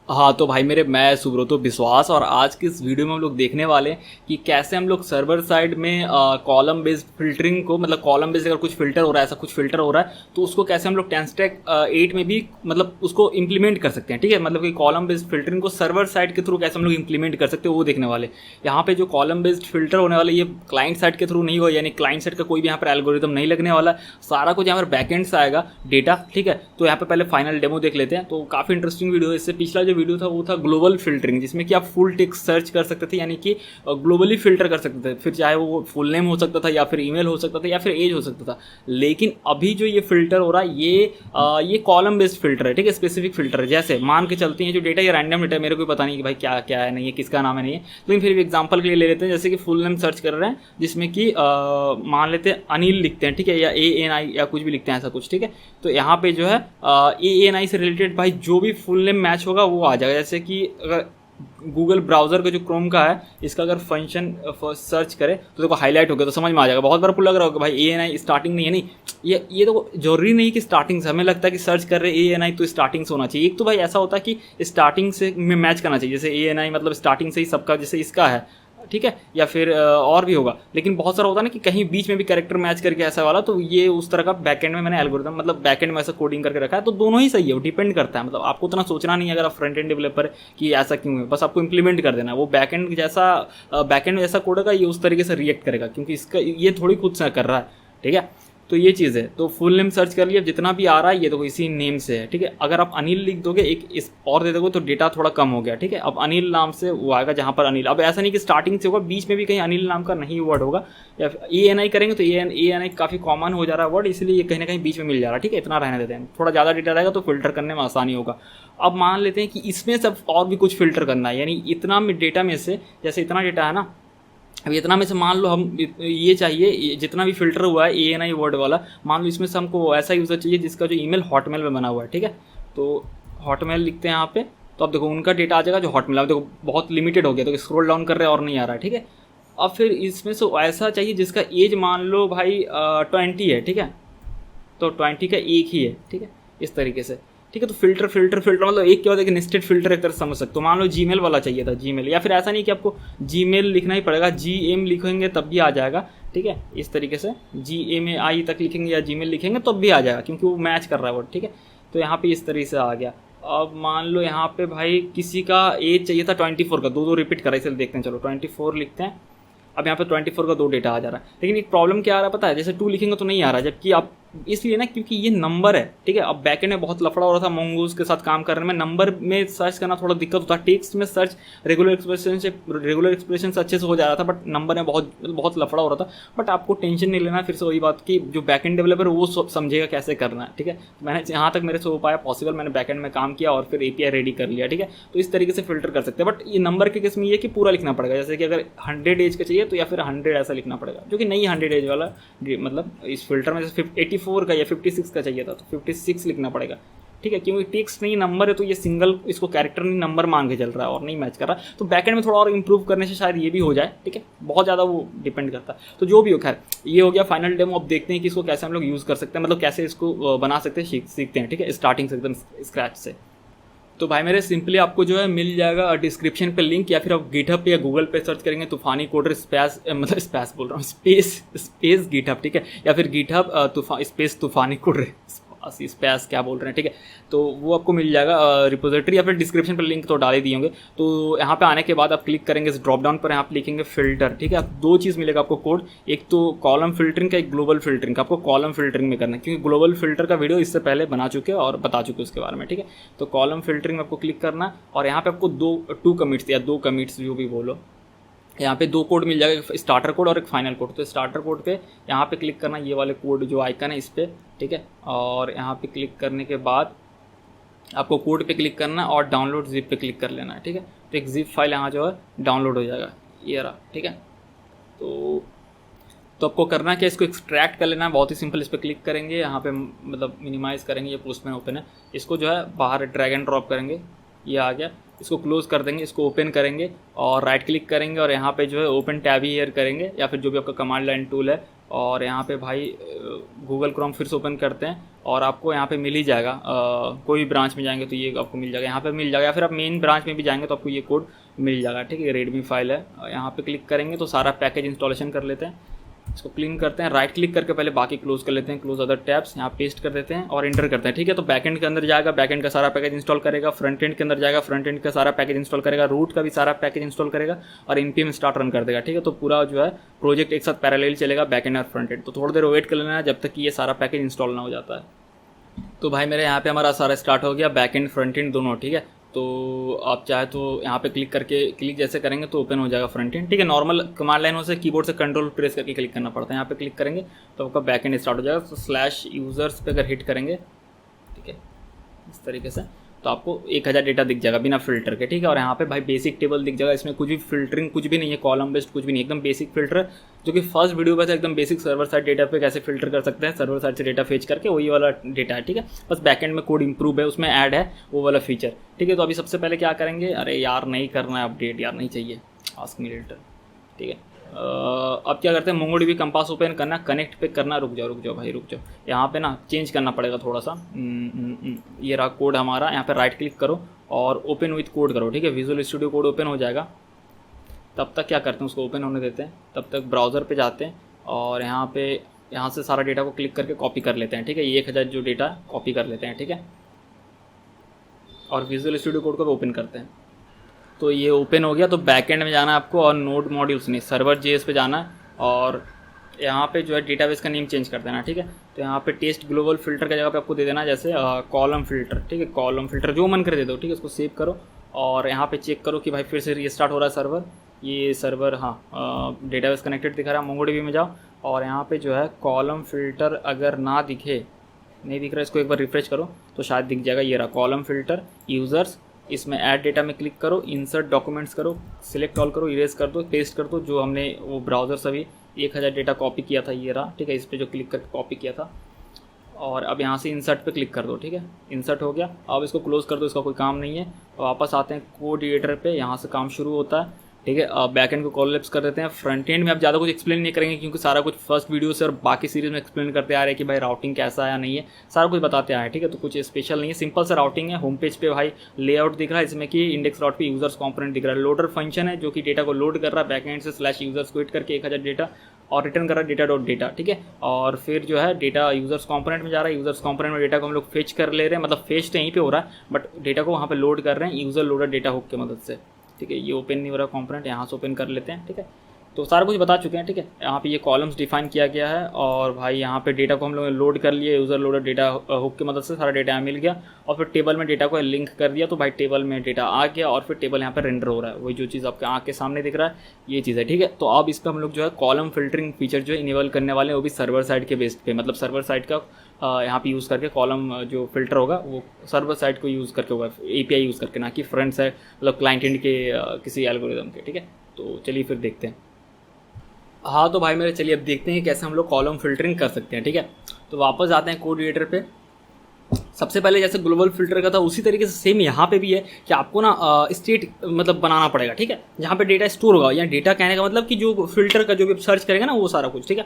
हाँ तो भाई मेरे, मैं सुब्रतो विश्वास, और आज की इस वीडियो में हम लोग देखने वाले हैं कि कैसे हम लोग सर्वर साइड में कॉलम बेस्ड फिल्टरिंग को, मतलब कॉलम बेस्ड अगर कुछ फिल्टर हो रहा है, ऐसा कुछ फिल्टर हो रहा है तो उसको कैसे हम लोग टेंस्टैक 8 में भी मतलब उसको इम्प्लीमेंट कर सकते हैं। ठीक है, मतलब कि कॉलम बेस्ड फिल्टरिंग को सर्वर साइड के थ्रू कैसे हम लोग इम्प्लीमेंट कर सकते हैं वो देखने वाले। यहाँ पे जो कॉलम बेस्ड फिल्टर होने वाले ये क्लाइंट साइड के थ्रू नहीं हो, यानी क्लाइंट साइड का कोई भी यहाँ पर एल्गोरिथम नहीं लगने वाला, सारा कुछ यहाँ पर बैकएंड से आएगा डेटा। ठीक है, तो यहाँ पे पहले फाइनल डेमो देख लेते हैं। तो काफ़ी इंटरेस्टिंग वीडियो है। इससे पिछला जो वीडियो था वो था ग्लोबल फिल्टरिंग, जिसमें कि आप फुल टेक्स्ट सर्च कर सकते थे, यानी कि ग्लोबली फिल्टर कर सकते थे, फिर चाहे वो फुल नेम हो सकता था या फिर ईमेल हो सकता था या फिर एज हो सकता था। लेकिन अभी जो ये फिल्टर हो रहा है ये कॉलम बेस्ड फिल्टर है। ठीक है, स्पेसिफिक फिल्टर है। जैसे मान के चलते हैं जो डेटा ये रैंडम डेटा है, मेरे को पता नहीं कि भाई क्या क्या है, नहीं है किसका नाम है, नहीं है, लेकिन फिर भी एग्जाम्पल के लिए ले लेते हैं। जैसे कि फुल नेम सर्च कर रहे हैं जिसमें कि मान लेते हैं अनिल लिखते हैं, ठीक है, या ANI या कुछ भी लिखते हैं ऐसा कुछ। ठीक है, तो यहाँ पे जो है ANI से रिलेटेड भाई जो भी फुल नेम मैच होगा वो आ जाएगा। जैसे कि अगर गूगल ब्राउजर का जो क्रोम का है इसका अगर फंक्शन सर्च करे तो देखो हाईलाइट हो गया, तो समझ में आ जाएगा। बहुत बार आपको लग रहा होगा भाई ANI स्टार्टिंग नहीं है, नहीं, ये तो जरूरी नहीं कि स्टार्टिंग से, हमें लगता है कि सर्च कर रहे ANI तो स्टार्टिंग से होना चाहिए। एक तो भाई ऐसा होता है कि स्टार्टिंग से में मैच करना चाहिए, जैसे ANI मतलब स्टार्टिंग से ही सबका, जैसे इसका है, ठीक है, या फिर और भी होगा। लेकिन बहुत सारा होता है ना कि कहीं बीच में भी कैरेक्टर मैच करके ऐसा वाला, तो ये उस तरह का बैकएंड में मैंने एल्गोरिथम, मतलब बैकएंड में ऐसा कोडिंग करके रखा है। तो दोनों ही सही है, वो डिपेंड करता है। मतलब आपको उतना सोचना नहीं है अगर आप फ्रंट एंड डेवलपर कि ऐसा क्यों है, बस आपको इंप्लीमेंट कर देना है। वो बैकएंड जैसा बैकएंड में जैसा कोड होगा ये उस तरीके से रिएक्ट करेगा, क्योंकि इसका ये थोड़ी खुद से कर रहा है। ठीक है, तो ये चीज़ है। तो फुल नेम सर्च कर लिया, जितना भी आ रहा है ये देखो इसी नेम से है। ठीक है, अगर आप अनिल लिख दोगे, एक इस और दे दोगे तो डेटा थोड़ा कम हो गया। ठीक है, अब अनिल नाम से वो आएगा जहाँ पर अनिल, अब ऐसा नहीं कि स्टार्टिंग से होगा, बीच में भी कहीं अनिल नाम का नहीं वर्ड होगा। या ANI करेंगे तो ANI काफ़ी कॉमन हो जा रहा है वर्ड, इसलिए ये कहीं ना कहीं बीच में मिल जा रहा है। ठीक है, इतना रहने देते हैं, थोड़ा ज़्यादा डेटा रहेगा तो फिल्टर करने में आसानी होगा। अब मान लेते हैं कि इसमें सब और भी कुछ फिल्टर करना है, यानी इतना डेटा में से, जैसे इतना डेटा है ना, अब इतना में से मान लो हम ये चाहिए, जितना भी फिल्टर हुआ है ANI वर्ड वाला, मान लो इसमें से हमको ऐसा यूज़र चाहिए जिसका जो ईमेल हॉटमेल में बना हुआ है। ठीक है, तो हॉटमेल लिखते हैं यहाँ पे, तो अब देखो उनका डेटा आ जाएगा जो हॉटमेल। अब देखो बहुत लिमिटेड हो गया, तो स्क्रॉल डाउन कर रहे हैं और नहीं आ रहा है। ठीक है, अब फिर इसमें से ऐसा चाहिए जिसका एज मान लो भाई 20 है। ठीक है, तो 20 का एक ही है। ठीक है, इस तरीके से। ठीक है, तो फिल्टर फिल्टर फिल्टर मतलब एक क्या होता है कि नेस्टेड फिल्टर एक तरह से समझ सकते हो। मान लो जीमेल वाला चाहिए था, जीमेल, या फिर ऐसा नहीं कि आपको जीमेल लिखना ही पड़ेगा, GM लिखेंगे तब भी आ जाएगा। ठीक है, इस तरीके से GMAI तक लिखेंगे या जीमेल लिखेंगे तब भी आ जाएगा, क्योंकि वो मैच कर रहा है वो। ठीक है, तो यहाँ पे इस तरीके से आ गया। अब मान लो यहाँ पे भाई किसी का एज चाहिए था 24 का, दो रिपीट करा, इसलिए देखते हैं, चलो 24 लिखते हैं। अब यहाँ पे 24 का 2 डेटा आ जा रहा है, लेकिन एक प्रॉब्लम क्या आ रहा है पता है, जैसे 2 लिखेंगे तो नहीं आ रहा, जबकि आप इसलिए ना क्योंकि ये नंबर है। ठीक है, अब बैकएंड में बहुत लफड़ा हो रहा था मोंगोज के साथ काम करने में, नंबर में सर्च करना थोड़ा दिक्कत होता है। टेक्स्ट में सर्च रेगुलर एक्सप्रेशन से अच्छे से हो जा रहा था, बट नंबर में बहुत लफड़ा हो रहा था। बट आपको टेंशन नहीं लेना, फिर से वही बात कि जो बैकएंड डेवलपर वो समझेगा कैसे करना है। ठीक है, मैंने यहाँ तक मेरे से हो पाया पॉसिबल, मैंने बैकएंड में काम किया और फिर API रेडी कर लिया। ठीक है, तो इस तरीके से फिल्टर कर सकते हैं। बट ये नंबर के केस में ये कि पूरा लिखना पड़ेगा, जैसे कि अगर 100 एज का चाहिए तो या फिर 100 ऐसा लिखना पड़ेगा, जो कि नहीं 100 एज वाला, मतलब इस फिल्टर में जैसे 84 का या 56 का चाहिए था तो 56 लिखना पड़ेगा। ठीक है, क्योंकि टेक्स्ट नहीं नंबर है, तो ये सिंगल इसको कैरेक्टर नहीं नंबर मान के चल रहा है और नहीं मैच कर रहा। तो बैकएंड में थोड़ा और इंप्रूव करने से शायद ये भी हो जाए। ठीक है, बहुत ज़्यादा वो डिपेंड करता है। तो जो भी हो, खैर ये हो गया फाइनल डेमो। अब देखते हैं कि इसको कैसे हम लोग यूज़ कर सकते हैं, मतलब कैसे इसको बना सकते हैं, सीखते हैं। ठीक है, स्टार्टिंग से एकदम स्क्रैच से। तो भाई मेरे सिंपली आपको जो है मिल जाएगा डिस्क्रिप्शन पे लिंक, या फिर आप गिटहब पे या गूगल पे सर्च करेंगे तूफानी कोडर स्पेस, मतलब स्पेस बोल रहा हूँ, स्पेस गिटहब। ठीक है, या फिर गिटहब स्पेस तूफानी कोडर स्पेस क्या बोल रहे हैं। ठीक है, तो वो आपको मिल जाएगा रिपोजिटरी, या फिर डिस्क्रिप्शन पर लिंक तो डाल ही दिए होंगे। तो यहाँ पे आने के बाद आप क्लिक करेंगे इस ड्रॉप डाउन पर, यहाँ पे लिखेंगे फिल्टर। ठीक है, आप 2 चीज़ मिलेगा आपको कोड, एक तो कॉलम फिल्टरिंग का, एक ग्लोबल फिल्टरिंग का। आपको कॉलम फिल्टरिंग में करना है, क्योंकि ग्लोबल फिल्टर का वीडियो इससे पहले बना चुके हैं और बता चुके उसके बारे में। ठीक है, तो कॉलम फिल्टरिंग में आपको क्लिक करना, और यहाँ पे आपको 2 कमिट्स या 2 कमिट्स जो भी बोलो, यहाँ पे 2 कोड मिल जाएगा, एक स्टार्टर कोड और एक फाइनल कोड। तो स्टार्टर कोड पे यहाँ पे क्लिक करना, ये वाले कोड जो आइकन है इस पर। ठीक है, और यहाँ पे क्लिक करने के बाद आपको कोड पे क्लिक करना और डाउनलोड जिप पे क्लिक कर लेना है। ठीक है, तो एक जिप फाइल यहाँ जो है डाउनलोड हो जाएगा, ये रहा। ठीक है, तो आपको करना क्या, इसको एक्सट्रैक्ट कर लेना है, बहुत ही सिंपल। इस पर क्लिक करेंगे, यहाँ पे मतलब मिनिमाइज़ करेंगे, ये पोस्टमैन ओपन है, इसको जो है बाहर ड्रैग एंड ड्रॉप करेंगे, ये आ गया। इसको क्लोज कर देंगे, इसको ओपन करेंगे और राइट क्लिक करेंगे और यहाँ पे जो है ओपन टैब ही हियर करेंगे, या फिर जो भी आपका कमांड लाइन टूल है, और यहाँ पे भाई गूगल क्रोम फिर से ओपन करते हैं और आपको यहाँ पे मिल ही जाएगा। कोई भी ब्रांच में जाएंगे तो ये आपको मिल जाएगा, यहाँ पे मिल जाएगा, या फिर आप मेन ब्रांच में भी जाएंगे तो आपको ये कोड मिल जाएगा। ठीक है, रेडमी फाइल है। यहाँ पे क्लिक करेंगे तो सारा पैकेज इंस्टॉलेशन कर लेते हैं। इसको क्लीन करते हैं, राइट क्लिक करके पहले बाकी क्लोज कर लेते हैं, क्लोज अदर टैब्स, यहाँ पेस्ट कर देते हैं और इंटर करते हैं। ठीक है, तो बैकएंड के अंदर जाएगा, बैकएंड का सारा पैकेज इंस्टॉल करेगा, फ्रंट एंड के अंदर जाएगा, फ्रंट एंड का सारा पैकेज इंस्टॉल करेगा, रूट का भी सारा पैकेज इंस्टॉल करेगा और npm स्टार्ट रन कर देगा। ठीक है, तो पूरा जो है प्रोजेक्ट एक साथ पैरेलल चलेगा, बैकएंड और फ्रंट एंड। तो थोड़ी देर वेट कर लेना है जब तक कि ये सारा पैकेज इंस्टॉल ना हो जाता है। तो भाई मेरे यहाँ पे हमारा सारा स्टार्ट हो गया, बैकएंड फ्रंट एंड दोनों। ठीक है, तो आप चाहे तो यहाँ पे क्लिक करके, क्लिक जैसे करेंगे तो ओपन हो जाएगा फ्रंट एंड। ठीक है, नॉर्मल कमांड लाइन से कीबोर्ड से कंट्रोल प्रेस करके क्लिक करना पड़ता है। यहाँ पे क्लिक करेंगे तो आपका बैक एंड स्टार्ट हो जाएगा। तो स्लैश यूजर्स पे अगर हिट करेंगे, ठीक है, इस तरीके से, तो आपको 1000 डेटा दिख जाएगा बिना फिल्टर के। ठीक है, और यहाँ पे भाई बेसिक टेबल दिख जाएगा, इसमें कुछ भी फिल्टरिंग कुछ भी नहीं है, कॉलम बेस्ड कुछ भी नहीं, एकदम बेसिक फिल्टर है, जो कि फर्स्ट वीडियो पे एकदम बेसिक सर्वर साइड डेटा पे कैसे फिल्टर कर सकते हैं, सर्वर साइड से डेटा फेच करके, वही वाला डेटा है। ठीक है, बस बैकएंड में कोड इंप्रूव है, उसमें ऐड है वो वाला फीचर। ठीक है, तो अभी सबसे पहले क्या करेंगे, अरे यार नहीं करना है अपडेट, यार नहीं चाहिए आस्क मी लेटर। ठीक है, अब क्या करते हैं, मोंगोडीबी कंपास ओपन करना, कनेक्ट पे करना। रुक जाओ भाई रुक जाओ, यहाँ पे ना चेंज करना पड़ेगा थोड़ा सा। ये रहा कोड हमारा, यहाँ पे राइट क्लिक करो और ओपन विथ कोड करो। ठीक है, विजुअल स्टूडियो कोड ओपन हो जाएगा। तब तक क्या करते हैं, उसको ओपन होने देते हैं, तब तक ब्राउज़र पे जाते हैं और यहाँ से सारा डेटा को क्लिक करके कॉपी कर लेते हैं। ठीक है, ये 1000 जो डेटा कॉपी कर लेते हैं। ठीक है, और विजुअल स्टूडियो कोड को ओपन करते हैं। तो ये ओपन हो गया। तो बैकएंड में जाना है आपको और नोड मॉड्यूल्स नहीं, सर्वर जेएस पे जाना है और यहाँ पे जो है डेटाबेस का नेम चेंज कर देना। ठीक है, तो यहाँ पे टेस्ट ग्लोबल फिल्टर की जगह पे आपको दे देना जैसे कॉलम फिल्टर। ठीक है, कॉलम फिल्टर जो मन कर दे दो। ठीक है, उसको सेव करो और यहाँ पे चेक करो कि भाई फिर से रीस्टार्ट हो रहा है सर्वर। ये सर्वर हाँ डेटाबेस कनेक्टेड दिखा रहा है। मोंगोडीबी में जाओ और यहाँ पे जो है कॉलम फिल्टर अगर ना दिखे, नहीं दिख रहा, इसको एक बार रिफ्रेश करो तो शायद दिख जाएगा। ये रहा कॉलम फिल्टर यूज़र्स, इसमें ऐड डेटा में क्लिक करो, इंसर्ट डॉक्यूमेंट्स करो, सिलेक्ट ऑल करो, इरेज कर दो, पेस्ट कर दो जो हमने वो ब्राउज़र से भी 1000 डेटा कॉपी किया था, ये रहा। ठीक है, इस पर जो क्लिक करके कॉपी किया था और अब यहाँ से इंसर्ट पे क्लिक कर दो। ठीक है, इंसर्ट हो गया। अब इसको क्लोज कर दो, इसका कोई काम नहीं है। वापस आते हैं कोड एडिटर पे, यहाँ से काम शुरू होता है। ठीक है, अब बैक एंड को कोलैप्स कर देते हैं। फ्रंट एंड में आप ज़्यादा कुछ एक्सप्लेन नहीं करेंगे क्योंकि सारा कुछ फर्स्ट वीडियो से और बाकी सीरीज में एक्सप्लेन करते आ रहे हैं कि भाई राउटिंग कैसा है या नहीं है, सारा कुछ बताते आए। ठीक है, तो कुछ स्पेशल नहीं है, सिंपल सा राउटिंग है। होम पेज पे भाई लेआउट दिख रहा है, इसमें कि इंडेक्स डॉट पे यूजर्स कॉम्पोनेंट दिख रहा है। लोडर फंक्शन है जो कि डेटा को लोड कर रहा है बैक एंड से स्लैश यूजर्स को हिट करके 1000 डेटा और रिटर्न कर रहा है डेटा डॉट डेटा। ठीक है, और फिर जो है डेटा यूजर्स कॉम्पोनेंट में जा रहा है, यूजर्स कॉम्पोनेंट में डेटा को हम लोग फेच कर ले रहे हैं, मतलब फेच तो यहीं पे हो रहा है बट डेटा को वहाँ पे लोड कर रहे हैं यूजर लोडर डेटा हुक की मदद से। ठीक है, ये ओपन नहीं हो रहा कॉम्पोनेंट, यहाँ से ओपन कर लेते हैं। ठीक है, तो सारा कुछ बता चुके हैं। ठीक है, यहाँ पे ये कॉलम्स डिफाइन किया गया है और भाई यहाँ पे डेटा को हम लोग लोड कर लिए यूज़र लोडर डेटा हुक की मदद से, सारा डेटा यहाँ मिल गया और फिर टेबल में डेटा को लिंक कर दिया। तो भाई टेबल में डेटा आ गया और फिर टेबल यहाँ पे रेंडर हो रहा है, वही जो चीज़ आपके आँख के सामने दिख रहा है ये चीज़ है। ठीक है, तो अब इस पर हम लोग जो है कॉलम फिल्टरिंग फीचर जो है इनेबल करने वाले हैं, वो भी सर्वर साइड के बेस पे, मतलब सर्वर साइड का यहाँ पे यूज़ करके कॉलम जो फिल्टर होगा वो सर्वर साइड को यूज़ करके होगा, API यूज़ करके, ना कि फ्रंट साइड मतलब क्लाइंट एंड के किसी एल्गोरिदम के। ठीक है, तो चलिए फिर देखते हैं। हाँ तो भाई मेरे चलिए अब देखते हैं कैसे हम लोग कॉलम फिल्टरिंग कर सकते हैं। ठीक है, तो वापस आते हैं कोड एडिटर पे। सबसे पहले जैसे ग्लोबल फिल्टर का था उसी तरीके से सेम यहाँ पे भी है कि आपको ना स्टेट मतलब बनाना पड़ेगा। ठीक है, जहाँ पे डेटा स्टोर होगा, या डेटा कहने का मतलब कि जो फिल्टर का जो भी सर्च करेगा ना वो सारा कुछ। ठीक है,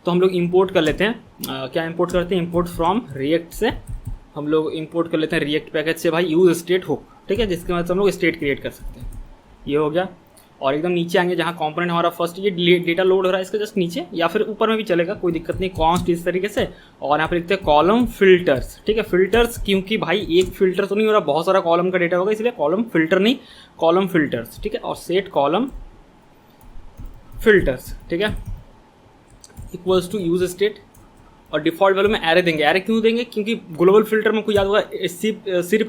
तो हम लोग इंपोर्ट कर लेते हैं। क्या इंपोर्ट करते हैं, इंपोर्ट फ्रॉम रिएक्ट से हम लोग इंपोर्ट कर लेते हैं रिएक्ट पैकेज से भाई यूज स्टेट हुक। ठीक है, जिसके मदद से हम लोग स्टेट क्रिएट कर सकते हैं। ये हो गया और एकदम नीचे आएंगे जहाँ कंपोनेंट हमारा फर्स्ट ये डेटा लोड हो रहा है इसके जस्ट नीचे, या फिर ऊपर में भी चलेगा, कोई दिक्कत नहीं, कॉन्स्ट इस तरीके से। और यहाँ पे लिखते हैं कॉलम फिल्टर्स। ठीक है, फिल्टर्स क्योंकि भाई एक फिल्टर तो नहीं हो रहा, बहुत सारा कॉलम का डेटा होगा, इसलिए कॉलम फिल्टर नहीं कॉलम फिल्टर्स। ठीक है, और सेट कॉलम फिल्टर्स। ठीक है, इक्वल्स टू यूज स्टेट और डिफॉल्ट वैल्यू में एरे देंगे। एरे क्यों देंगे, क्योंकि ग्लोबल फिल्टर में कोई याद होगा सिर्फ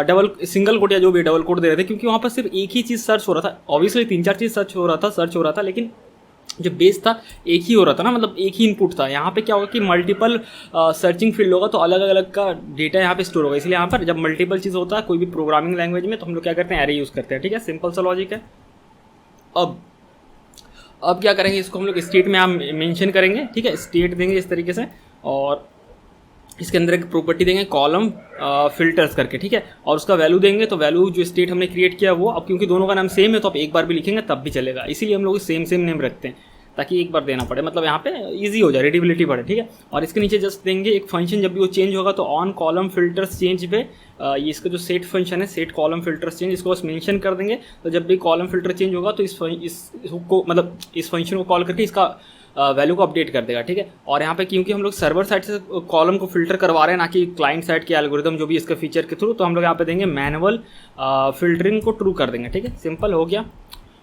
डबल सिंगल कोट या जो भी डबल कोट दे रहे थे, क्योंकि वहाँ पर सिर्फ एक ही चीज़ सर्च हो रहा था। ऑब्वियसली 3-4 चीज़ सर्च हो रहा था, लेकिन जो बेस था एक ही हो रहा था ना, मतलब एक ही इनपुट था। यहाँ पे क्या होगा कि मल्टीपल सर्चिंग फील्ड होगा, तो अलग अलग का डेटा यहाँ पे स्टोर होगा। इसलिए यहाँ पर जब मल्टीपल चीज़ होता है कोई भी प्रोग्रामिंग लैंग्वेज में, तो हम लोग क्या करते हैं, एरे यूज़ करते हैं। ठीक है, सिंपल सा लॉजिक है। अब क्या करेंगे, इसको हम लोग स्टेट में हम मेंशन करेंगे। ठीक है, स्टेट देंगे इस तरीके से और इसके अंदर एक प्रॉपर्टी देंगे कॉलम फिल्टर्स करके। ठीक है, और उसका वैल्यू देंगे, तो वैल्यू जो स्टेट हमने क्रिएट किया वो, अब क्योंकि दोनों का नाम सेम है तो आप एक बार भी लिखेंगे तब भी चलेगा, इसीलिए हम लोग सेम नेम रखते हैं। ताकि एक बार देना पड़े, मतलब यहाँ पे इजी हो जाए, रीडेबिलिटी बढ़े, ठीक है। और इसके नीचे जस्ट देंगे एक फंक्शन, जब भी वो चेंज होगा तो ऑन कॉलम फिल्टर्स चेंज पे ये इसका जो सेट फंक्शन है, सेट कॉलम फिल्टर्स चेंज, इसको बस मेंशन कर देंगे। तो जब भी कॉलम फिल्टर चेंज होगा तो इसको मतलब इस फंक्शन को कॉल करके इसका वैल्यू को अपडेट कर देगा, ठीक है। और यहाँ पे क्योंकि हम लोग सर्वर साइड से कॉलम को फिल्टर करवा रहे हैं, ना कि क्लाइंट साइड के एल्गोरिदम जो भी इसका फीचर के थ्रू, तो हम लोग यहाँ पे देंगे मैनुअल फिल्टरिंग को ट्रू कर देंगे, ठीक है। सिंपल हो गया।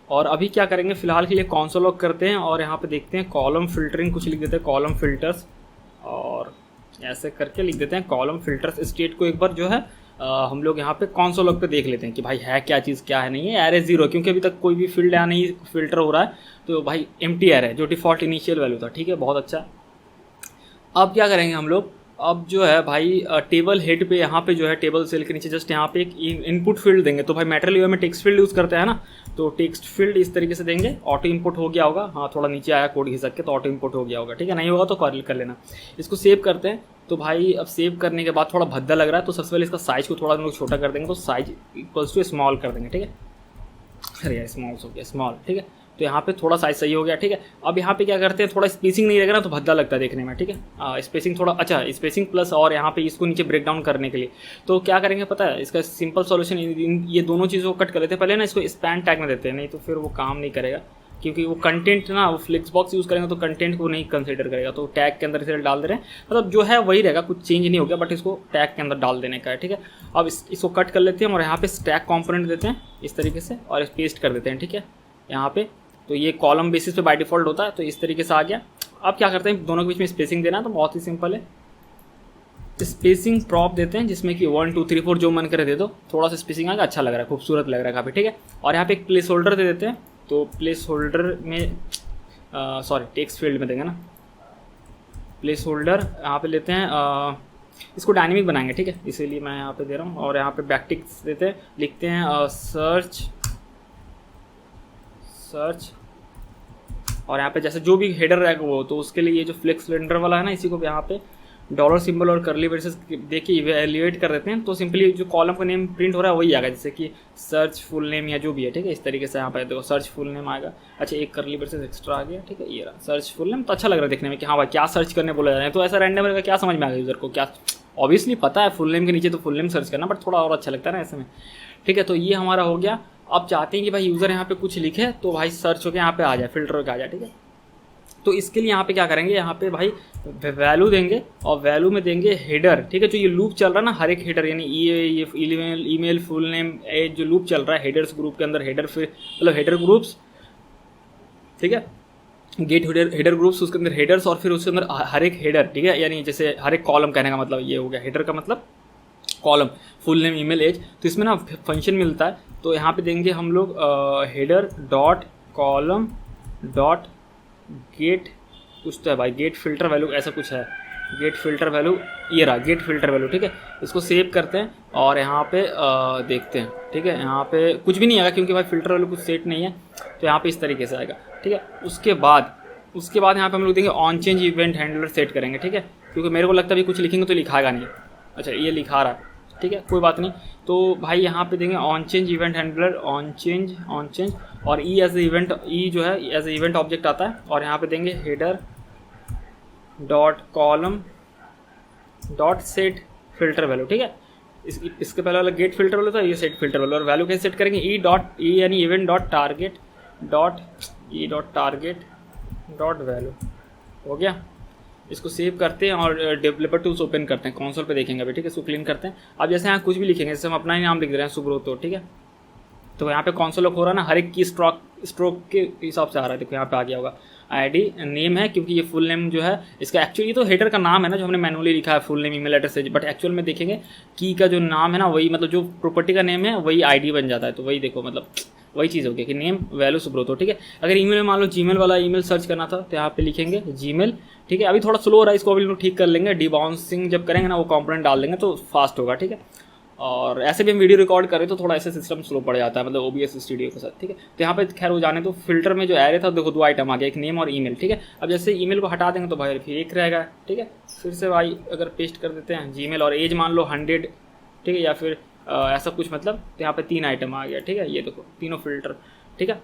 और अभी क्या करेंगे, फिलहाल के लिए कॉन्सोल लॉग करते हैं और यहाँ पे देखते हैं कॉलम फिल्टरिंग कुछ लिख देते हैं, कॉलम फिल्टर्स, और ऐसे करके लिख देते हैं कॉलम फिल्टर्स स्टेट को एक बार जो है हम लोग यहाँ पे कॉन्सोल लॉग पे देख लेते हैं कि भाई है क्या चीज़, क्या है नहीं है। एरे 0, क्योंकि अभी तक कोई भी फील्ड यहाँ नहीं फिल्टर हो रहा है, तो भाई एम्प्टी एरे है जो डिफॉल्ट इनिशियल वैल्यू था, ठीक है, बहुत अच्छा। अब क्या करेंगे हम लोग, अब जो है भाई टेबल हेड पे यहाँ पे जो है टेबल सेल के नीचे जस्ट यहाँ पे एक इनपुट फील्ड देंगे। तो भाई मटेरियल में टेक्स्ट फील्ड यूज़ करते हैं ना, तो टेक्स्ट फील्ड इस तरीके से देंगे। ऑटो इंपुट हो गया होगा, हाँ थोड़ा नीचे आया कोड घिसक के, तो ऑटो इंपुट हो गया होगा, ठीक है। नहीं होगा तो कर लेना। इसको सेव करते हैं। तो भाई अब सेव करने के बाद थोड़ा भद्दा लग रहा है, तो सबसे पहले इसका साइज को थोड़ा हम लोग छोटा कर देंगे, तो साइज इक्वल्स टू स्मॉल कर देंगे, ठीक है। अरे यार स्मॉल हो गया, स्मॉल, ठीक है। तो यहाँ पे थोड़ा साइज सही हो गया, ठीक है। अब यहाँ पे क्या करते हैं, थोड़ा स्पेसिंग नहीं रहेगा ना तो भद्दा लगता है देखने में, ठीक है। स्पेसिंग थोड़ा अच्छा, स्पेसिंग प्लस और यहाँ पे इसको नीचे ब्रेक डाउन करने के लिए तो क्या करेंगे पता है, इसका सिंपल सॉल्यूशन, ये दोनों चीज़ों को कट कर लेते हैं। पहले ना इसको स्पैन टैग में देते हैं, नहीं तो फिर वो काम नहीं करेगा, क्योंकि वो कंटेंट ना, वो फ्लेक्स बॉक्स यूज़ करेंगे तो कंटेंट को नहीं कंसीडर करेगा। तो टैग के अंदर इसे डाल दे रहे हैं, मतलब जो है वही रहेगा, कुछ चेंज नहीं हो गया, बट इसको टैग के अंदर डाल देने का है, ठीक है। अब इसको कट कर लेते हैं और यहाँ पे स्टैक कंपोनेंट देते हैं इस तरीके से और पेस्ट कर देते हैं, ठीक है, यहाँ पे। तो ये कॉलम बेसिस पे बाय डिफॉल्ट होता है, तो इस तरीके से आ गया। अब क्या करते हैं, दोनों के बीच में स्पेसिंग देना है, तो बहुत ही सिंपल है, स्पेसिंग प्रॉप देते हैं जिसमें कि 1 2 3 4 जो मन करे दे दो। थोड़ा सा स्पेसिंग आएगा, अच्छा लग रहा है, खूबसूरत लग रहा है काफ़ी, ठीक है। और यहाँ पे एक प्लेस होल्डर दे देते हैं, तो प्लेस होल्डर में सॉरी टेक्स्ट फील्ड में देंगे ना, प्लेस होल्डर यहाँ पे लेते हैं, इसको डायनेमिक बनाएंगे, ठीक है, इसीलिए मैं यहाँ पे दे रहा हूँ। और यहाँ पे बैकटिक्स देते हैं, लिखते हैं सर्च, और यहाँ पे जैसे जो भी हेडर रहेगा वो, तो उसके लिए ये जो फ्लेक्स सिलेंडर वाला है ना, इसी को यहाँ पे डॉलर सिंबल और करली ब्रेसेस देखिए इवेल्युएट कर देते हैं, तो सिंपली जो कॉलम का नेम प्रिंट हो रहा है वही आएगा, जैसे कि सर्च फुल नेम या जो भी है, ठीक है। इस तरीके से यहाँ पे देखो सर्च फुल नेम आएगा। अच्छा, एक करली ब्रेसेस एक्स्ट्रा आ गया, ठीक है, ये रहा सर्च फुल नेम। तो अच्छा लग रहा है देखने में कि हाँ भाई क्या सर्च करने बोला जा रहा है, तो ऐसा रैंडम रहेगा, क्या समझ में आएगा यूज़र को, क्या ऑब्वियसली पता है फुल नेम के नीचे तो फुल नेम सर्च करना, बट थोड़ा और अच्छा लगता है ना ऐसे में, ठीक है। तो ये हमारा हो गया। अब चाहते हैं कि भाई यूज़र यहाँ पे कुछ लिखे तो भाई सर्च होकर यहाँ पे आ जाए, फिल्टर होकर आ जाए, ठीक है। तो इसके लिए यहाँ पे क्या करेंगे, यहाँ पे भाई वैल्यू देंगे और वैल्यू में देंगे हेडर, ठीक है। जो ये लूप चल रहा है ना, हर एक हेडर यानी ये ईमेल फुल नेम जो लूप चल रहा है हेडर्स ग्रुप के अंदर, हेडर फिर मतलब हेडर ग्रुप्स, ठीक है, गेट हेडर ग्रुप्स, उसके अंदर हेडर्स और फिर उसके अंदर हर एक हेडर, ठीक है, यानी जैसे हर एक कॉलम कहने का मतलब ये हो गया, हेडर का मतलब column, full name email age. तो इसमें ना फंक्शन मिलता है, तो यहाँ पे देंगे हम लोग header dot column dot gate, कुछ तो है भाई, गेट फिल्टर वैल्यू ऐसा कुछ है, गेट फिल्टर वैल्यू, ये रहा गेट फिल्टर वैल्यू, ठीक है। इसको सेव करते हैं और यहाँ पे देखते हैं, ठीक है। यहाँ पे कुछ भी नहीं आएगा क्योंकि भाई फिल्टर वैल्यू कुछ सेट नहीं है, तो यहाँ पे इस तरीके से आएगा, ठीक है। उसके बाद यहाँ पे हम लोग देंगे on change event handler set करेंगे, ठीक है, क्योंकि मेरे को लगता है कुछ लिखेंगे तो लिखाएगा नहीं। अच्छा, ये लिखा रहा है, ठीक है, कोई बात नहीं। तो भाई यहाँ पे देंगे on change event handler, on change और ई एज ए इवेंट, ई जो है एज ए इवेंट ऑब्जेक्ट आता है, और यहाँ पे देंगे header dot column dot set filter value, ठीक है। इसके पहले वाला गेट फिल्टर वैल्यू था, ये सेट फिल्टर वैल्यू। और वैल्यू कैसे सेट करेंगे, ई यानी event dot target dot value, हो गया। इसको सेव करते हैं और डेवलपर टूल्स ओपन करते हैं, कंसोल पे देखेंगे अभी, ठीक है। इसको क्लीन करते हैं। अब जैसे यहाँ कुछ भी लिखेंगे, जैसे हम अपना ही नाम लिख रहे हैं सुब्रतो, ठीक है, तो यहाँ पे कंसोल लॉक हो रहा है ना, हर एक की स्ट्रोक के हिसाब से आ रहा है, देखो यहाँ पे आ गया होगा। आईडी नेम है क्योंकि ये फुल नेम जो है इसका एक्चुअली तो हेडर का नाम है ना, जो हमने मैनुअली लिखा है फुल नेम ईमेल एड्रेस से, बट एक्चुअल में देखेंगे की का जो नाम है ना, वही मतलब जो प्रॉपर्टी का नेम है वही आईडी बन जाता है। तो वही देखो, मतलब वही चीज़ हो गई कि नेम वैल्यू सुब्रतो, ठीक है। अगर ईमेल में मान लो जीमेल वाला ईमेल सर्च करना था तो यहाँ पे लिखेंगे जीमेल, ठीक है। अभी थोड़ा स्लो हो रहा है, इसको अभी लोग ठीक कर लेंगे, डिबाउंसिंग जब करेंगे ना वो कंपोनेंट डाल देंगे तो फास्ट होगा, ठीक है। और ऐसे भी हम वीडियो रिकॉर्ड करें तो थोड़ा ऐसे सिस्टम स्लो पड़ जाता है, मतलब OBS स्टूडियो के साथ, ठीक है। तो यहाँ पे खैर हो जाने तो फिल्टर में जो एरे था देखो 2 आइटम आ गया, एक नेम और ईमेल, ठीक है। अब जैसे ईमेल को हटा देंगे तो भाई फिर एक रहेगा, ठीक है। फिर से भाई अगर पेस्ट कर देते हैं जीमेल और एज मान लो 100, ठीक है, या फिर ऐसा कुछ, मतलब तो यहाँ पे 3 आइटम आ गया, ठीक है। ये देखो तीनों फिल्टर, ठीक है।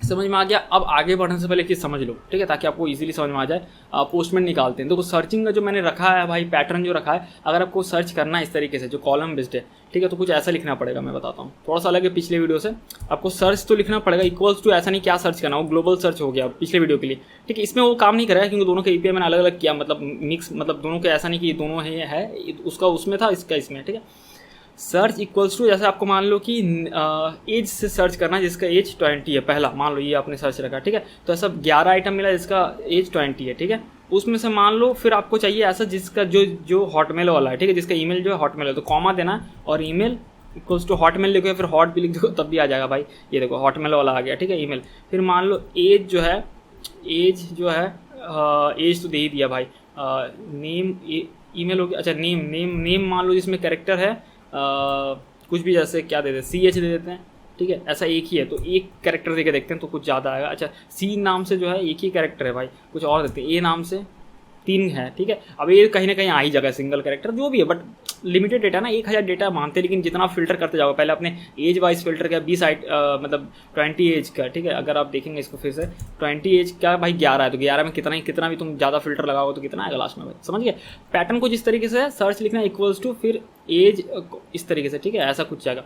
समझ में आ गया। अब आगे बढ़ने से पहले चीज़ समझ लो, ठीक है, ताकि आपको इजीली समझ में आ जाए। पोस्टमैन निकालते हैं, देखो सर्चिंग का जो मैंने रखा है भाई, पैटर्न जो रखा है, अगर आपको सर्च करना है इस तरीके से जो कॉलम बेस्ड है, ठीक है, तो कुछ ऐसा लिखना पड़ेगा। मैं बताता हूँ, थोड़ा सा अलग है पिछले वीडियो से। आपको सर्च तो लिखना पड़ेगा इक्वल्स टू, ऐसा नहीं क्या सर्च करना, वो ग्लोबल सर्च हो गया पिछले वीडियो के लिए, ठीक है। इसमें वो काम नहीं करेगा क्योंकि दोनों के API मैंने अलग अलग किया, मतलब मिक्स, मतलब दोनों के ऐसा नहीं कि दोनों है उसका उसमें था, इसका इसमें, ठीक है। सर्च इक्वल्स टू, जैसे आपको मान लो कि एज से सर्च करना है जिसका एज 20 है, पहला मान लो ये आपने सर्च रखा, ठीक है, तो ऐसा 11 आइटम मिला जिसका एज 20 है, ठीक है। उसमें से मान लो फिर आपको चाहिए ऐसा जिसका जो हॉटमेल वाला है, ठीक है, जिसका ईमेल जो है हॉटमेल है, तो कॉमा देना है और ईमेल इक्वल्स टू हॉटमेल लिखो, फिर हॉट भी लिख दो तब भी आ जाएगा भाई। ये देखो हॉटमेल वाला आ गया, ठीक है, ईमेल। फिर मान लो एज जो है एज तो दे ही दिया भाई। नेम ईमेल हो गया, अच्छा नेम मान लो जिसमें कैरेक्टर है कुछ भी, जैसे क्या दे देते हैं, CH दे देते हैं, ठीक है, ऐसा एक ही है तो एक कैरेक्टर दे के देखते हैं तो कुछ ज़्यादा आएगा। अच्छा C नाम से जो है एक ही कैरेक्टर है भाई, कुछ और देते हैं, A नाम से 3 है, ठीक है। अब ये कहीं ना कहीं आ ही जगह सिंगल कैरेक्टर जो भी है, बट लिमिटेड डेटा ना, 1000 डेटा मानते हैं, लेकिन जितना फिल्टर करते जाओ, पहले अपने एज वाइज फिल्टर किया 20 मतलब 20 एज का, ठीक है। अगर आप देखेंगे इसको फिर से 20 एज का भाई 11 है, तो 11 में कितना भी तुम ज़्यादा फिल्टर लगाओ तो कितना आएगा लास्ट में भाई, समझ गए। पैटर्न को जिस तरीके से सर्च लिखना इक्वल्स टू फिर एज इस तरीके से, ठीक है, ऐसा कुछ जाएगा।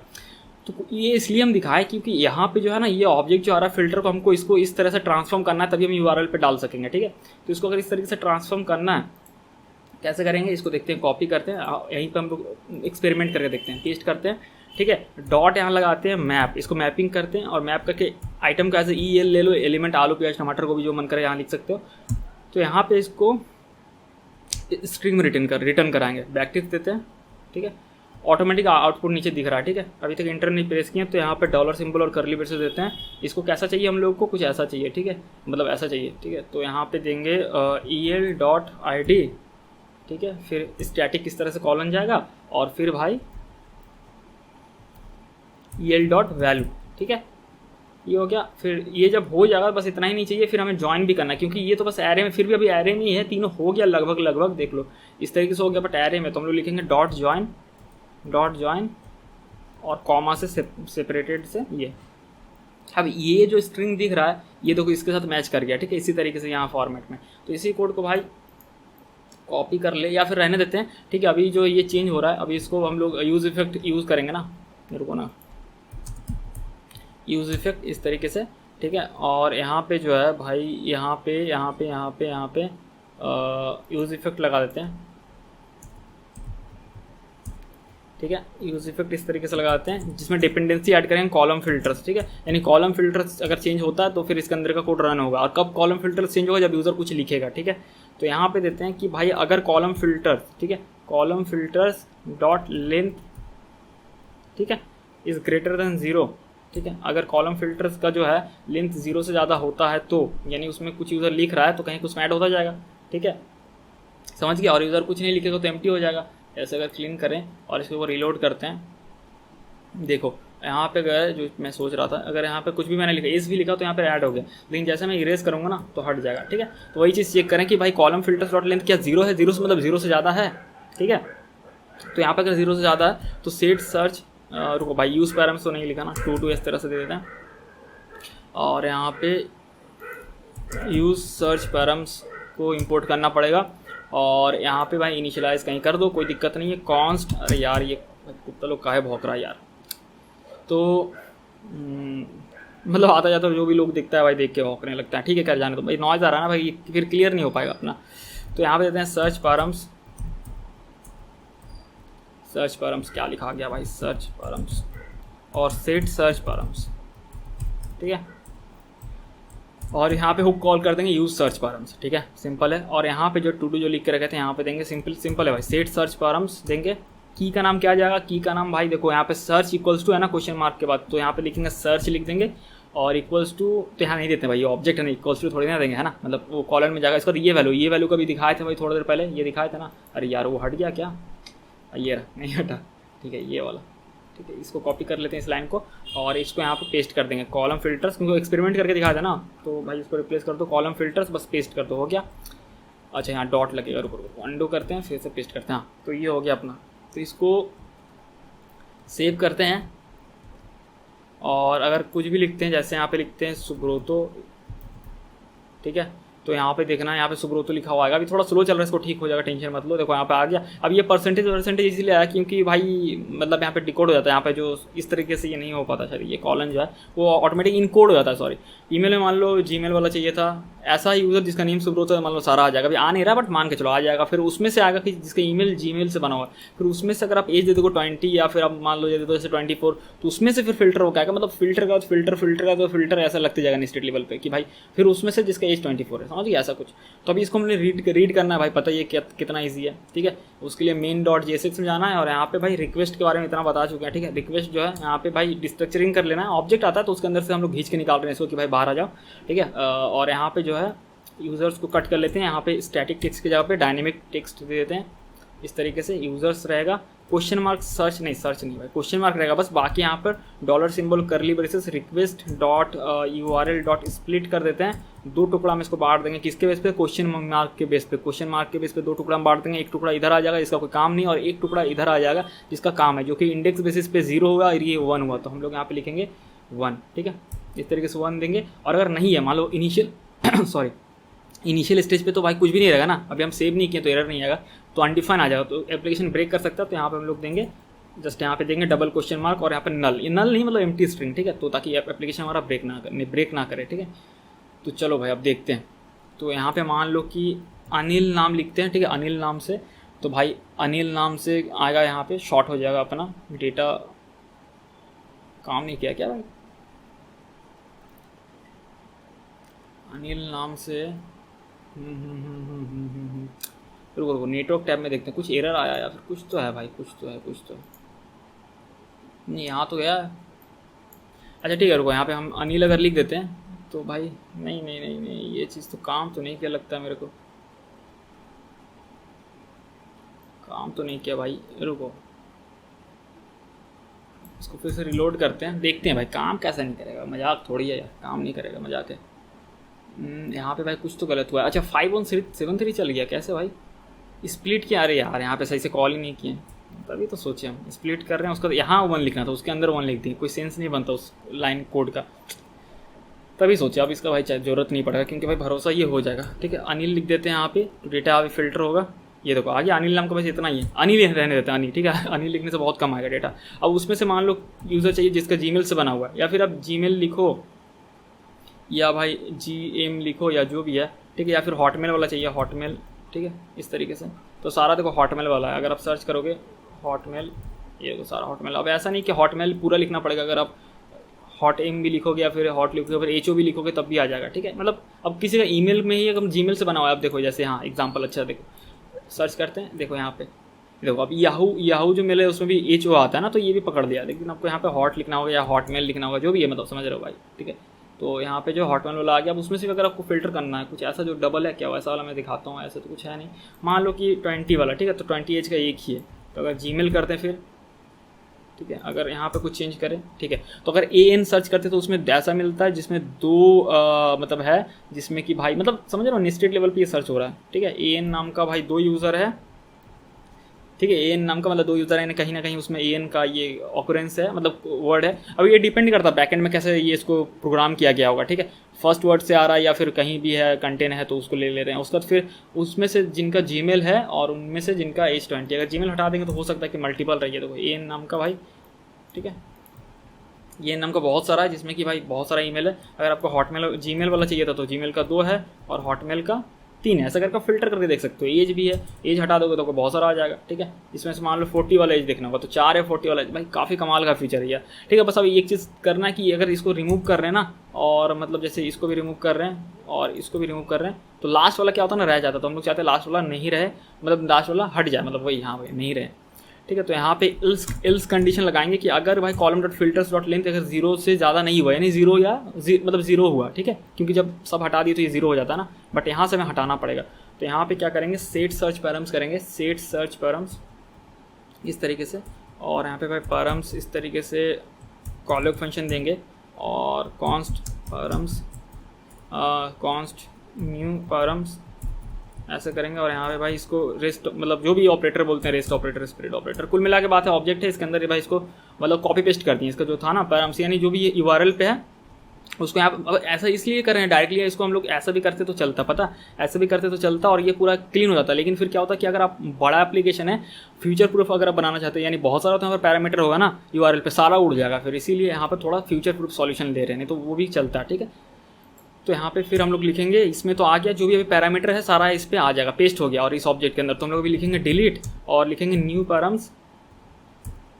तो ये इसलिए हम दिखाएं क्योंकि यहाँ पे जो है ना, ये ऑब्जेक्ट जो आ रहा है फिल्टर को, हमको इसको इस तरह से ट्रांसफॉर्म करना है, तभी हम URL पे डाल सकेंगे, ठीक है। तो इसको अगर इस तरीके से ट्रांसफॉर्म करना है, कैसे करेंगे इसको देखते हैं, कॉपी करते हैं, यहीं पे हम लोग एक्सपेरिमेंट करके देखते हैं, पेस्ट करते हैं, ठीक है। डॉट यहाँ लगाते हैं, मैप, इसको मैपिंग करते हैं और मैप करके आइटम का ऐसे EL ले लो, एलिमेंट आलू प्याज टमाटर को भी जो मन करे यहाँ लिख सकते हो। तो यहाँ पे इसको स्ट्रिंग में रिटर्न कराएंगे, बैकटिक देते हैं, ठीक है। ऑटोमेटिक आउटपुट नीचे दिख रहा है, ठीक है। अभी तक इंटर नहीं प्रेस किया, तो यहाँ पे डॉलर सिंबल और करली ब्रेसेस देते हैं। इसको कैसा चाहिए हम लोग को, कुछ ऐसा चाहिए, ठीक है, मतलब ऐसा चाहिए, ठीक है। तो यहाँ पे देंगे EL.id, ठीक है। फिर स्टैटिक किस तरह से कॉलन जाएगा और फिर भाई EL.value, ठीक है, ये हो गया। फिर ये जब हो जाएगा, बस इतना ही नहीं चाहिए, फिर हमें ज्वाइन भी करना है क्योंकि ये तो बस एरे में, फिर भी अभी एरे में ही है, तीनों हो गया लगभग देख लो इस तरीके से हो गया, बट एरे में तो हम लोग लिखेंगे डॉट ज्वाइन और कॉमा से सेपरेटेड से ये। अब ये जो स्ट्रिंग दिख रहा है ये देखो इसके साथ मैच कर गया, ठीक है, इसी तरीके से यहाँ फॉर्मेट में। तो इसी कोड को भाई कॉपी कर ले या फिर रहने देते हैं, ठीक है। अभी जो ये चेंज हो रहा है, अभी इसको हम लोग यूज़ इफेक्ट यूज़ करेंगे ना, मेरे को ना यूज़ इफेक्ट इस तरीके से, ठीक है। और यहाँ पे जो है भाई यहाँ पे यूज़ इफेक्ट लगा देते हैं, ठीक है। यूज़ इफेक्ट इस तरीके से लगाते हैं जिसमें डिपेंडेंसी ऐड करेंगे कॉलम फिल्टर्स, ठीक है। यानी कॉलम फिल्टर्स अगर चेंज होता है तो फिर इसके अंदर का कोड रन होगा। और कब कॉलम फिल्टर्स चेंज होगा, जब यूज़र कुछ लिखेगा, ठीक है। तो यहाँ पे देते हैं कि भाई अगर कॉलम फिल्टर्स, ठीक है, कॉलम फिल्टर्स डॉट लेंथ, ठीक है, इज़ ग्रेटर देन 0, ठीक है। अगर कॉलम फिल्टर्स का जो है लेंथ 0 से ज़्यादा होता है तो यानी उसमें कुछ यूज़र लिख रहा है तो कहीं कुछ ऐड होता जाएगा, ठीक है, समझ गया। और यूज़र कुछ नहीं लिखेगा तो एम्प्टी हो जाएगा। ऐसे अगर क्लीन करें और इसके ऊपर रिलोड करते हैं, देखो यहाँ पे गए जो मैं सोच रहा था, अगर यहाँ पे कुछ भी मैंने लिखा, एस भी लिखा तो यहाँ पे ऐड हो गया, लेकिन जैसे मैं इरेज करूँगा ना तो हट जाएगा, ठीक है। तो वही चीज़ चेक करें कि भाई कॉलम फिल्टर्स डॉट लेंथ क्या 0 है, 0 से मतलब 0 से ज़्यादा है, ठीक है। तो यहाँ पे अगर 0 से ज़्यादा है तो सेट सर्च, रुको भाई यूज़ पैरामीटर्स तो नहीं लिखा ना, 2 इस तरह से दे देते हैं। और यहाँ पे यूज़ सर्च पैरामीटर्स को इंपोर्ट करना पड़ेगा। और यहाँ पे भाई इनिशियलाइज कहीं कर दो, कोई दिक्कत नहीं है। कॉन्स्ट, अरे यार ये कुत्ता लोग काहे भौंक रहा है यार। तो मतलब आता जाता जो भी लोग दिखता है भाई देख के भौंकने लगता है, ठीक है, कर जाने तो भाई नॉइज़ आ रहा है ना भाई, फिर क्लियर नहीं हो पाएगा अपना। तो यहाँ पे देते हैं सर्च पैरामीटर्स क्या लिखा गया भाई, सर्च पैरामीटर्स और सेट सर्च पैरामीटर्स, ठीक है। और यहाँ पे हुक कॉल कर देंगे यूज़ सर्च पैरामीटर्स, ठीक है, सिंपल है। और यहाँ पे जो टू डू जो लिख के रखे थे यहाँ पे देंगे, सिंपल है भाई, सेट सर्च पैरामीटर्स देंगे। की का नाम क्या जाएगा, की का नाम भाई देखो यहाँ पे सर्च इक्वल्स टू है ना क्वेश्चन मार्क के बाद, तो यहाँ पे लिखेंगे सर्च लिख देंगे और इक्वल्स टू, तो यहाँ नहीं देते भाई, ये ऑब्जेक्ट है ना, इक्वल्स टू थोड़ी ना देंगे, है ना, मतलब वो कॉलम में जाएगा। इसका ये वैल्यू कभी दिखाए थे भाई थोड़ी देर पहले, ये दिखाए थे ना, अरे यार वो हट गया क्या, ये रहा, नहीं हटा, ठीक है, ये वाला, ठीक है। इसको कॉपी कर लेते हैं इस लाइन को और इसको यहाँ पे पेस्ट कर देंगे, कॉलम फिल्टर्स, क्योंकि एक्सपेरिमेंट करके दिखाया था ना, तो भाई इसको रिप्लेस कर दो, कॉलम फिल्टर्स बस पेस्ट कर दो, हो गया। अच्छा यहाँ डॉट लगेगा, रुको अंडू करते हैं फिर से पेस्ट करते हैं, हाँ तो ये हो गया अपना। तो इसको सेव करते हैं और अगर कुछ भी लिखते हैं, जैसे यहाँ पे लिखते हैं सुब्रोतो, ठीक है, तो यहाँ पे देखना है, यहाँ पे सुब्रोतो लिखा हुआ आएगा। अभी थोड़ा स्लो चल रहा है, इसको ठीक हो जाएगा, टेंशन मत लो। देखो यहाँ पे आ गया। अब ये परसेंटेज इसलिए आया क्योंकि भाई मतलब यहाँ पे डिकोड हो जाता है, यहाँ पे जो इस तरीके से ये नहीं हो पाता शायद, ये कॉलन जो है वो ऑटोमेटिक इनकोड हो जाता है। सॉरी, ईमेल में मान लो जीमेल वाला चाहिए था, ऐसा यूज़र जिसका नेम सुब्रोतो है, मान लो सारा आ जाएगा। अभी आ नहीं रहा बट मान के चलो आ जाएगा। फिर उसमें से आएगा कि जिसका ईमेल जीमेल से बना हुआ है, फिर उसमें से अगर आप एज दे दो 20 या फिर आप मान लो दे दो जैसे 24, तो उसमें से फिर फिल्टर हो क्या आएगा, मतलब फिल्टर का तो फिल्टर ऐसा लगते जाएगा स्टेट लेवल पे कि भाई फिर उसमें से जिसका एज 24 है, समझ गया ऐसा कुछ। तो अभी इसको हमने रीड करना है भाई, पता ये कितना ईजी है, ठीक है। उसके लिए main.jsx में जाना है और यहाँ पे भाई रिक्वेस्ट के बारे में इतना बता चुके हैं, ठीक है। रिक्वेस्ट जो है यहाँ पे भाई डिस्ट्रक्चरिंग कर लेना है, ऑब्जेक्ट आता है तो उसके अंदर से हम लोग खींच के निकाल रहे हैं इसको कि भाई बाहर आ जाओ, ठीक है। और यहाँ पे जो है यूज़र्स को कट कर लेते हैं, यहाँ पे स्टैटिक टेक्स्ट की जगह पे डायनेमिक टेक्स्ट दे देते हैं। इस तरीके से यूज़र्स रहेगा, क्वेश्चन मार्क सर्च नहीं भाई, क्वेश्चन मार्क रहेगा बस। बाकी यहाँ पर डॉलर सिंबल करली braces request dot URL dot split कर देते हैं, 2 टुकड़ा में इसको बांट देंगे। किसके बेस पे, क्वेश्चन मार्क के बेस पे। क्वेश्चन मार्क के बेस पे 2 टुकड़ा में बांट देंगे, एक टुकड़ा इधर आ जाएगा जिसका कोई काम नहीं, और एक टुकड़ा इधर आ जाएगा जिसका काम है, जो कि इंडेक्स बेसिस पे 0 होगा और ये 1 हुआ, तो हम लोग यहाँ पे लिखेंगे 1, ठीक है। इस तरीके से 1 देंगे। और अगर नहीं है, मान लो इनिशियल स्टेज पे तो भाई कुछ भी नहीं रहेगा ना, अभी हम सेव नहीं किए तो एरर नहीं आएगा, तो अनडिफाइन आ जाएगा, तो एप्लीकेशन ब्रेक कर सकता है। तो यहाँ पे हम लोग देंगे जस्ट यहाँ पे देंगे डबल क्वेश्चन मार्क और यहाँ पे नल, ये नल नहीं मतलब एम्प्टी स्ट्रिंग, ठीक है, तो ताकि एप्लीकेशन हमारा ब्रेक ना करे, ठीक है। तो चलो भाई अब देखते हैं। तो यहाँ पे मान लो कि अनिल नाम लिखते हैं, ठीक है, अनिल नाम से। तो भाई अनिल नाम से आएगा, यहाँ पे शॉर्ट हो जाएगा अपना डेटा। काम नहीं किया क्या भाई, अनिल नाम से रुको नेटवर्क टैब में देखते हैं, कुछ एरर आया या फिर कुछ तो है भाई, कुछ तो है नहीं, यहाँ तो गया है। अच्छा ठीक है, रुको यहाँ पे हम अनिल अगर लिख देते हैं तो भाई नहीं ये चीज़ तो काम तो नहीं किया लगता है मेरे को, काम तो नहीं किया भाई। रुको इसको फिर से रिलोड करते हैं, देखते हैं भाई काम कैसा नहीं करेगा, मजाक थोड़ी है यार, काम नहीं करेगा, मजाक है। यहाँ पे भाई कुछ तो गलत हुआ है। अच्छा 5173 चल गया कैसे भाई, स्प्लिट किया, अरे यार यहाँ पे सही से कॉल ही नहीं किए, तभी तो सोचे हम स्प्लिट कर रहे हैं, उसका यहाँ 1 लिखना था, उसके अंदर 1 लिख दी, कोई सेंस नहीं बनता उस लाइन कोड का, तभी सोचे। अब इसका भाई जरूरत नहीं पड़ेगा क्योंकि भाई भरोसा ये हो जाएगा, ठीक है। अनिल लिख देते हैं यहाँ पे, तो डेटा अभी फिल्टर होगा, ये देखो आगे अनिल नाम का बस इतना ही है, अनिल रहने देते हैं अनिल, ठीक है। अनिल लिखने से बहुत कम आएगा डेटा। अब उसमें से मान लो यूज़र चाहिए जिसका जीमेल से बना हुआ है, या फिर आप जीमेल लिखो या भाई GM लिखो या जो भी है, ठीक है, या फिर हॉटमेल वाला चाहिए, हॉटमेल, ठीक है, इस तरीके से। तो सारा देखो हॉटमेल वाला है, अगर आप सर्च करोगे हॉटमेल, ये तो सारा हॉटमेल। अब ऐसा नहीं कि हॉटमेल पूरा लिखना पड़ेगा, अगर आप हॉट एम भी लिखोगे या फिर हॉट लिखोगे फिर HO भी लिखोगे तब भी आ जाएगा, ठीक है। मतलब अब किसी का ईमेल में ही अगर जीमेल से बना हुआ है, अब देखो जैसे हाँ एग्जांपल, अच्छा देखो सर्च करते हैं, देखो यहाँ पे देखो अब याहू जो मेल है उसमें भी HO आता है ना, तो ये भी पकड़ लिया, लेकिन आपको यहाँ पे हॉट लिखना होगा या हॉटमेल लिखना होगा, जो भी है, मतलब समझ रहे हो भाई, ठीक है। तो यहाँ पे जो हॉटमेल वाला आ गया, अब उसमें से अगर आपको फिल्टर करना है कुछ ऐसा जो डबल है क्या, वैसा वाला मैं दिखाता हूँ, ऐसा तो कुछ है नहीं। मान लो कि 20 वाला, ठीक है, तो 20 एज का एक ही है, तो अगर जीमेल करते हैं फिर, ठीक है, अगर यहाँ पे कुछ चेंज करें, ठीक है, तो अगर AN सर्च करते तो उसमें ऐसा मिलता है जिसमें 2 मतलब है, जिसमें कि भाई मतलब समझ रहे हो नेस्टेड लेवल पे ये सर्च हो रहा है, ठीक है। AN नाम का भाई 2 यूज़र है, ठीक है, AN नाम का मतलब 2 यूज़र है, कहीं ना कहीं उसमें AN का ये ऑकरेंस है, मतलब वर्ड है। अब ये डिपेंड करता है बैकएंड में कैसे ये इसको प्रोग्राम किया गया होगा, ठीक है। फर्स्ट वर्ड से आ रहा है या फिर कहीं भी है कंटेन है तो उसको ले रहे हैं। उसके बाद फिर उसमें से जिनका जीमेल है और उनमें से जिनका एज 20, अगर जीमेल हटा देंगे तो हो सकता है कि मल्टीपल रहिए। तो AN नाम का भाई, ठीक है, ये नाम का बहुत सारा है जिसमें कि भाई बहुत सारा ईमेल है। अगर आपको हॉटमेल जीमेल वाला चाहिए था तो जीमेल का 2 है और हॉटमेल का 3 है, ऐसा करके फिल्टर करके देख सकते हो। एज भी है, एज हटा दोगे तो बहुत सारा आ जाएगा, ठीक है। इसमें से मान लो 40 वाला एज देखना होगा तो 4 है, 40 वाला एज, भाई काफ़ी कमाल का फीचर है यार, ठीक है। बस अब एक चीज़ करना है कि अगर इसको रिमूव कर रहे हैं ना, और मतलब जैसे इसको भी रिमूव कर रहे हैं और इसको भी रिमूव कर रहे हैं, तो लास्ट वाला क्या होता है ना, रह जाता। तो हम लोग चाहते हैं लास्ट वाला नहीं रहे, मतलब लास्ट वाला हट जाए, मतलब वही हाँ भाई नहीं रहे, ठीक है। तो यहाँ पे इल्स कंडीशन लगाएंगे कि अगर भाई column dot filters dot length अगर 0 से ज़्यादा नहीं हुआ, यानी 0 या मतलब 0 हुआ, ठीक है, क्योंकि जब सब हटा दिए तो ये 0 हो जाता है ना, बट यहाँ से हमें हटाना पड़ेगा। तो यहाँ पे क्या करेंगे, सेट सर्च पैरम्स करेंगे, सेट सर्च पैरम्स इस तरीके से, और यहाँ पे भाई पैरम्स इस तरीके से कॉलम फंक्शन देंगे, और const params const new params ऐसे करेंगे और यहाँ पे भाई इसको रेस्ट मतलब जो भी ऑपरेटर बोलते हैं, रेस्ट ऑपरेटर, स्प्रेड ऑपरेटर, कुल मिला के बात है ऑब्जेक्ट है इसके अंदर भाई इसको मतलब कॉपी पेस्ट कर दिए इसका जो था ना पैराम्स, यानी जो भी URL पे है उसको यहाँ अब ऐसा इसलिए कर रहे हैं डायरेक्टली, इसको हम लोग ऐसा भी करते तो चलता, पता ऐसा भी करते तो चलता और ये पूरा क्लीन हो जाता। लेकिन फिर क्या होता है कि अगर आप बड़ा एप्लीकेशन है, फ्यूचर प्रूफ अगर आप बनाना चाहते हैं, यानी बहुत सारा तो यहाँ पर पैरामीटर होगा ना URL पे, सारा उड़ जाएगा फिर, इसीलिए यहाँ पर थोड़ा फ्यूचर प्रूफ सॉल्यूशन ले रहे हैं, नहीं तो वो भी चलता है। ठीक है, तो यहाँ पे फिर हम लोग लिखेंगे, इसमें तो आ गया जो भी अभी पैरामीटर है सारा इस पर आ जाएगा, पेस्ट हो गया। और इस ऑब्जेक्ट के अंदर तो हम लोग भी लिखेंगे डिलीट और लिखेंगे न्यू पैराम्स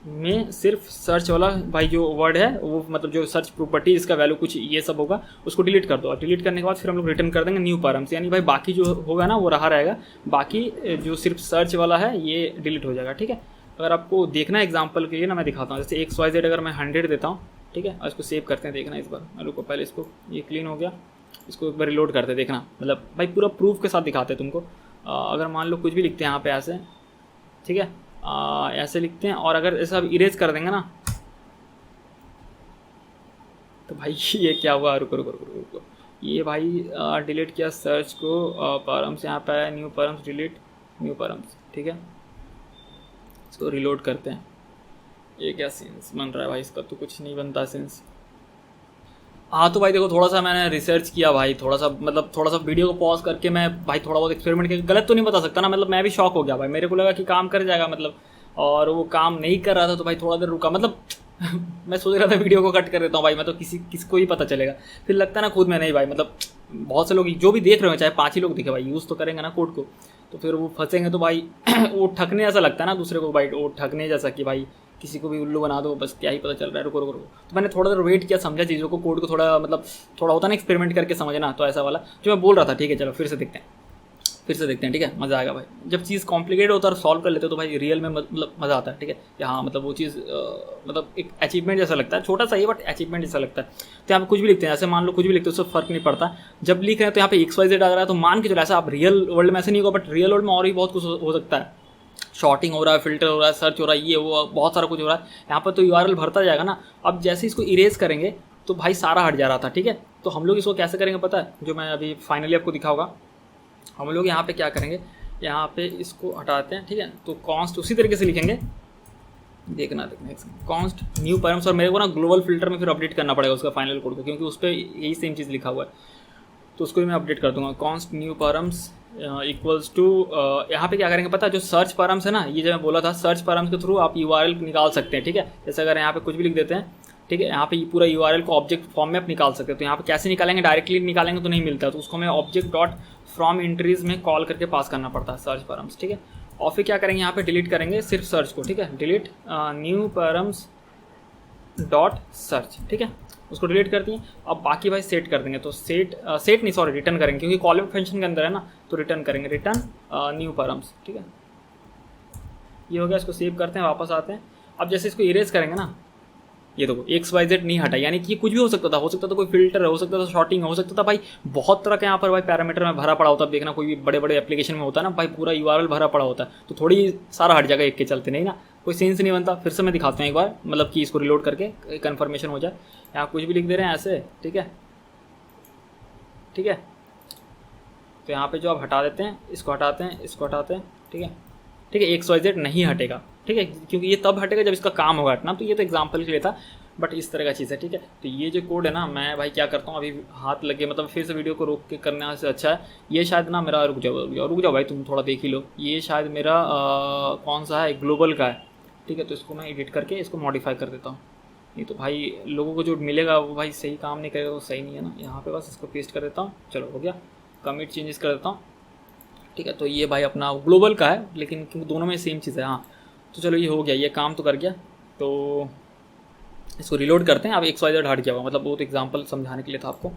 में सिर्फ सर्च वाला भाई जो वर्ड है वो मतलब जो सर्च प्रॉपर्टी इसका वैल्यू कुछ ये सब होगा उसको डिलीट कर दो। और डिलीट करने के बाद फिर हम लोग रिटर्न कर देंगे न्यू पैराम्स, यानी भाई बाकी जो होगा ना वो रहा रहेगा, बाकी जो सिर्फ सर्च वाला है ये डिलीट हो जाएगा। ठीक है, अगर आपको देखना है एग्जाम्पल के लिए ना मैं दिखाता हूँ, जैसे XYZ अगर मैं 100 देता हूँ, ठीक है, और इसको सेव करते हैं, देखना इस बार रुको, पहले इसको ये क्लीन हो गया, इसको एक बार रिलोड करते हैं, देखना मतलब भाई पूरा प्रूफ के साथ दिखाते हैं तुमको। अगर मान लो कुछ भी लिखते हैं यहाँ पे ऐसे, ठीक है, ऐसे लिखते हैं और अगर ऐसा इरेज कर देंगे ना तो भाई ये क्या हुआ, रुको रुको रुको रुको, ये भाई डिलीट किया सर्च को, पैराम्स यहाँ पे है, new params delete new params. ठीक है, इसको रिलोड करते हैं, ये क्या सेंस बन रहा है भाई, इसका तो कुछ नहीं बनता सेंस। हाँ तो भाई देखो थोड़ा सा मैंने रिसर्च किया भाई, थोड़ा सा वीडियो को पॉज करके मैं भाई थोड़ा बहुत एक्सपेरिमेंट किया, गलत तो नहीं बता सकता ना, मतलब मैं भी शॉक हो गया भाई, मेरे को लगा कि काम कर जाएगा मतलब, और वो काम नहीं कर रहा था तो भाई थोड़ा देर रुका, मतलब मैं सोच रहा था वीडियो को कट कर देता हूँ भाई, मैं तो किसको ही पता चलेगा, फिर लगता है ना खुद में नहीं भाई, मतलब बहुत से लोग जो भी देख रहे हो, चाहे 5 ही लोग दिखे भाई, यूज़ तो करेंगे ना कोड को, तो फिर वो फंसेंगे तो भाई वो ठगने जैसा लगता है ना दूसरे को भाई, वो ठगने जैसा कि भाई किसी को भी उल्लू बना दो, बस क्या ही पता चल रहा है, रुको रुको रुको। तो मैंने थोड़ा देर वेट किया, समझा चीज़ों को, कोड को थोड़ा मतलब थोड़ा होता ना एक्सपेरिमेंट करके समझना, तो ऐसा वाला जो मैं बोल रहा था। ठीक है, चलो फिर से देखते हैं, ठीक है, मज़ा आएगा भाई, जब चीज़ कॉम्प्लिकेट होता है और सॉल्व कर लेते हो तो भाई रियल में मतलब मज़ा आता है। ठीक है, कि हाँ मतलब वो चीज़ मतलब एक अचीवमेंट जैसा लगता है, छोटा सा ही बट अचीवमेंट जैसा लगता है। तो यहाँ पे कुछ भी लिखते हैं, ऐसे मान लो कुछ भी लिखते हो उससे फर्क नहीं पड़ता, जब लिख रहे हैं तो यहाँ पे XYZ आ रहा है, तो मान के चलो ऐसा आप रियल वर्ल्ड में ऐसे नहीं होगा, बट रियल वर्ल्ड में और भी बहुत कुछ हो सकता है, शॉर्टिंग हो रहा है, फिल्टर हो रहा है, सर्च हो रहा है, ये वो बहुत सारा कुछ हो रहा है, यहाँ पर तो URL भरता जाएगा ना। अब जैसे इसको इरेज करेंगे तो भाई सारा हट जा रहा था। ठीक है, तो हम लोग इसको कैसे करेंगे पता है, जो मैं अभी फाइनली आपको दिखाऊंगा, हम लोग यहाँ पे क्या करेंगे, यहाँ पे इसको हटाते हैं। ठीक है, तो कॉन्स्ट उसी तरीके से लिखेंगे, देखना कॉन्स्ट न्यू पैराम्स, और मेरे को ना ग्लोबल फिल्टर में फिर अपडेट करना पड़ेगा उसका फाइनल कोड को, क्योंकि उस पर यही सेम चीज़ लिखा हुआ है, तो उसको भी मैं अपडेट कर दूंगा। Const new params equals to, यहाँ पे क्या करेंगे पता है, जो सर्च पैराम्स है ना, ये जो मैं बोला था, सर्च पैराम्स के थ्रू आप URL निकाल सकते हैं। ठीक है, जैसे अगर यहाँ पे कुछ भी लिख देते हैं, ठीक है, यहाँ पे ये पूरा URL को ऑब्जेक्ट फॉर्म में आप निकाल सकते हैं। तो यहाँ पे कैसे निकालेंगे, डायरेक्टली निकालेंगे तो नहीं मिलता, तो उसको हमें ऑब्जेक्ट डॉट फ्रॉम एंट्रीज में कॉल करके पास करना पड़ता है सर्च पैराम्स। ठीक है, और फिर क्या करेंगे, यहाँ पे डिलीट करेंगे सिर्फ सर्च को। ठीक है, delete new params dot search, ठीक है, उसको डिलीट कर दिए। अब बाकी भाई सेट कर देंगे, तो सेट नहीं सॉरी रिटर्न करेंगे, क्योंकि कॉलम फंक्शन के अंदर है ना, तो रिटर्न करेंगे, रिटर्न न्यू पैराम्स। ठीक है, ये हो गया, इसको सेव करते हैं, वापस आते हैं। अब जैसे इसको इरेज करेंगे ना, ये देखो XYZ नहीं हटा, यानी कि कुछ भी हो सकता था कोई फिल्टर हो सकता था, शॉर्टिंग हो सकता था भाई, बहुत तरह का यहाँ पर भाई पैरामीटर में भरा पड़ा होता है। देखना कोई भी बड़े बड़े एप्लीकेशन में होता है ना भाई, पूरा URL भरा पड़ा होता है, तो थोड़ी सारा हट जाएगा एक के चलते, नहीं ना, कोई सेंस नहीं बनता। फिर से मैं दिखाता हूँ एक बार, मतलब कि इसको रिलोड करके कन्फर्मेशन हो जाए। यहाँ कुछ भी लिख दे रहे हैं ऐसे, ठीक है, ठीक है, तो यहाँ पे जो आप हटा देते हैं, इसको हटाते हैं, इसको हटाते हैं, ठीक है, ठीक है, XYZ नहीं हटेगा। ठीक है, क्योंकि ये तब हटेगा जब इसका काम होगा हटना, तो ये तो एग्जाम्पल के लिए था, बट इस तरह का चीज़ है। ठीक है, तो ये जो कोड है ना, मैं भाई क्या करता हूँ, अभी हाथ लगे मतलब फिर से वीडियो को रोक के करने से अच्छा है, ये शायद ना मेरा, रुक जाओ भाई, तुम थोड़ा देख ही लो, ये शायद मेरा कौन सा है, ग्लोबल का है। ठीक है, तो इसको मैं एडिट करके इसको मॉडिफाई कर देता हूँ, नहीं तो भाई लोगों को जो मिलेगा वो भाई सही काम नहीं करेगा, वो सही नहीं है ना। यहाँ पे बस इसको पेस्ट कर देता हूँ, चलो हो गया, कमिट चेंजेस कर देता हूँ। ठीक है, तो ये भाई अपना ग्लोबल का है, लेकिन क्योंकि दोनों में सेम चीज़ है। हाँ, तो चलो ये हो गया, ये काम तो कर गया, तो इसको रिलोड करते हैं। अब XYZ हट गया हुआ, मतलब वो तो एग्जांपल समझाने के लिए था आपको।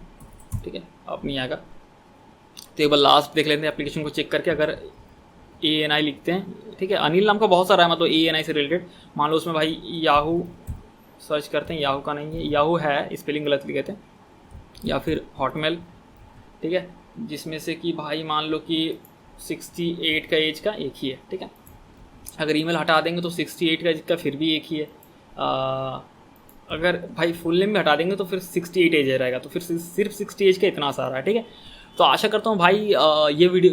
ठीक है, अब नहीं आएगा, तो एक बार लास्ट देख लेते हैं एप्लीकेशन को चेक करके। अगर ANI लिखते हैं, ठीक है, अनिल नाम का बहुत सारा है, मतलब ANI से रिलेटेड, मान लो उसमें भाई याहू सर्च करते हैं, याहू का नहीं है, याहू है, स्पेलिंग गलत लिखे थे, या फिर हॉटमेल, ठीक है, जिसमें से कि भाई मान लो कि 68 का एज का एक ही है। ठीक है, अगर ईमेल हटा देंगे तो 68 का एज का फिर भी एक ही है। अगर भाई फुल नेम भी हटा देंगे तो फिर 68 एज रहेगा, तो फिर सिर्फ 60 एज का इतना सारा है। ठीक है, तो आशा करता हूँ भाई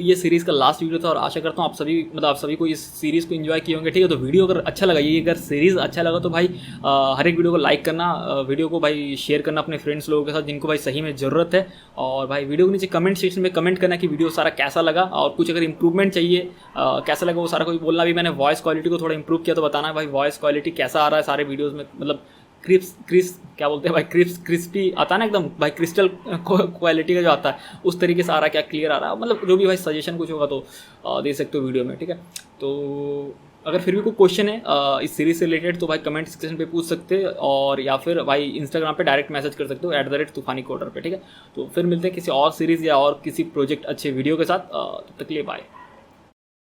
ये सीरीज़ का लास्ट वीडियो था, और आशा करता हूँ आप सभी को इस सीरीज़ को एंजॉय किए होंगे। ठीक है, तो वीडियो अगर अच्छा लगा, ये अगर सीरीज़ अच्छा लगा तो भाई हर एक वीडियो को लाइक करना, वीडियो को भाई शेयर करना अपने फ्रेंड्स लोगों के साथ जिनको भाई सही में ज़रूरत है। और भाई वीडियो के नीचे कमेंट सेक्शन में कमेंट करना कि वीडियो सारा कैसा लगा, और कुछ अगर इंप्रूवमेंट चाहिए कैसा लगा वो सारा कुछ बोलना। भी मैंने वॉइस क्वालिटी को थोड़ा इंप्रूव किया, तो बताना भाई वॉइस क्वालिटी कैसा आ रहा है सारे वीडियोज़ में, मतलब क्या बोलते हैं भाई, क्रिस्पी आता है ना एकदम भाई, क्रिस्टल क्वालिटी का जो आता है उस तरीके से आ रहा है, क्या क्लियर आ रहा है, मतलब जो भी भाई सजेशन कुछ होगा तो दे सकते हो वीडियो में। ठीक है, तो अगर फिर भी कोई क्वेश्चन है इस सीरीज से रिलेटेड तो भाई कमेंट सेक्शन पे पूछ सकते हैं, और या फिर भाई इंस्टाग्राम पे डायरेक्ट मैसेज कर सकते हो @तूफानी कोडर पे। ठीक है, तो फिर मिलते हैं किसी और सीरीज़ या और किसी प्रोजेक्ट अच्छे वीडियो के साथ, तब तक के लिए बाय।